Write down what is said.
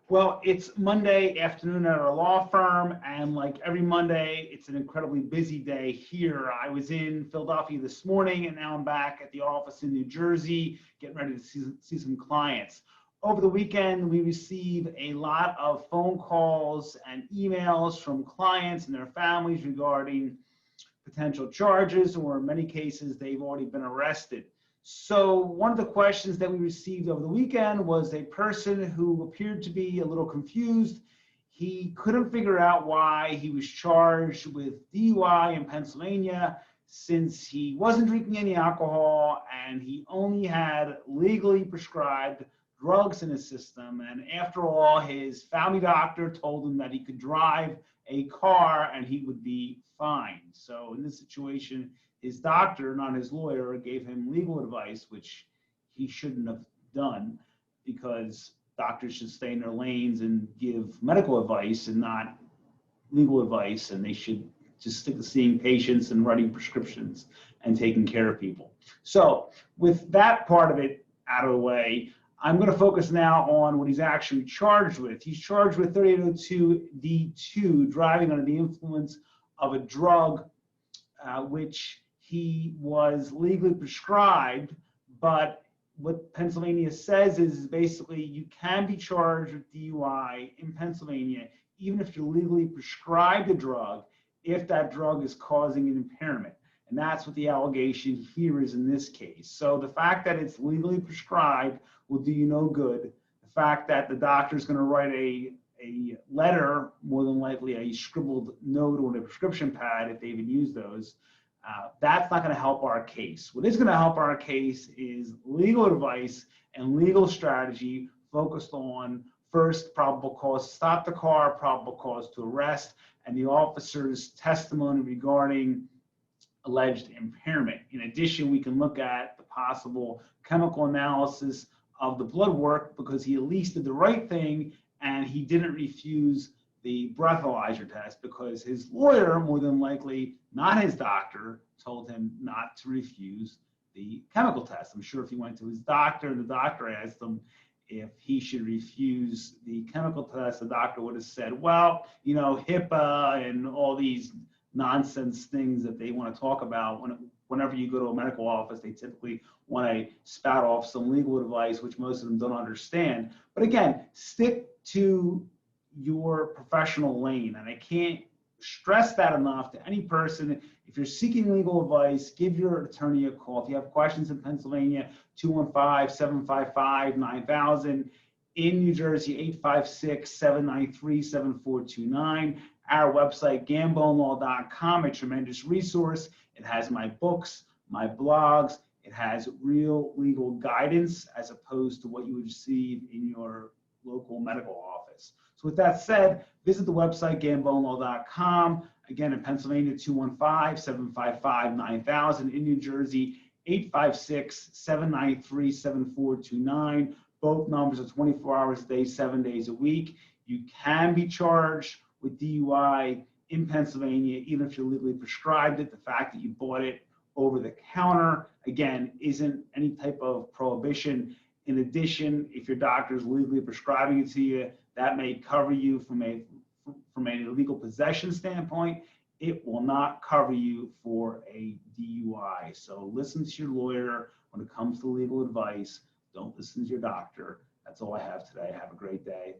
Well, it's Monday afternoon at our law firm, and like every Monday, it's an incredibly busy day here. I was in Philadelphia this morning, and now I'm back at the office in New Jersey, getting ready to see some clients. Over the weekend, we received a lot of phone calls and emails from clients and their families regarding potential charges, or in many cases, they've already been arrested. So one of the questions that we received over the weekend was a person who appeared to be a little confused. He couldn't figure out why he was charged with DUI in Pennsylvania, since he wasn't drinking any alcohol and he only had legally prescribed drugs in his system. And after all, his family doctor told him that he could drive a car and he would be fine. So in this situation, his doctor, not his lawyer, gave him legal advice, which he shouldn't have done, because doctors should stay in their lanes and give medical advice and not legal advice, and they should just stick to seeing patients and writing prescriptions and taking care of people. So with that part of it out of the way, I'm going to focus now on what he's actually charged with. He's charged with 3802D2, driving under the influence of a drug, which he was legally prescribed. But what Pennsylvania says is basically you can be charged with DUI in Pennsylvania, even if you're legally prescribed a drug, if that drug is causing an impairment. And that's what the allegation here is in this case. So the fact that it's legally prescribed will do you no good. The fact that the doctor is going to write a letter, more than likely a scribbled note on a prescription pad, if they even use those, that's not going to help our case. What is going to help our case is legal advice and legal strategy focused on, first, probable cause to stop the car, probable cause to arrest, and the officer's testimony regarding alleged impairment. In addition, we can look at the possible chemical analysis of the blood work, because he at least did the right thing and he didn't refuse the breathalyzer test, because his lawyer, more than likely not his doctor, told him not to refuse the chemical test. I'm sure if he went to his doctor and the doctor asked him if he should refuse the chemical test, the doctor would have said, well, you know, HIPAA and all these nonsense things that they want to talk about. Whenever you go to a medical office, they typically want to spout off some legal advice, which most of them don't understand. But again, stick to your professional lane. And I can't stress that enough to any person. If you're seeking legal advice, give your attorney a call. If you have questions in Pennsylvania, 215-755-9000. In New Jersey, 856-793-7429. Our website, GamboneLaw.com, a tremendous resource. It has my books, my blogs. It has real legal guidance as opposed to what you would receive in your local medical office. So with that said, visit the website, GamboneLaw.com. Again, in Pennsylvania, 215-755-9000. In New Jersey, 856-793-7429. Both numbers are 24 hours a day, 7 days a week. You can be charged with DUI in Pennsylvania, even if you're legally prescribed it. The fact that you bought it over the counter, again, isn't any type of prohibition. In addition, if your doctor is legally prescribing it to you, that may cover you from a legal possession standpoint. It will not cover you for a DUI. So listen to your lawyer when it comes to legal advice. Don't listen to your doctor. That's all I have today. Have a great day.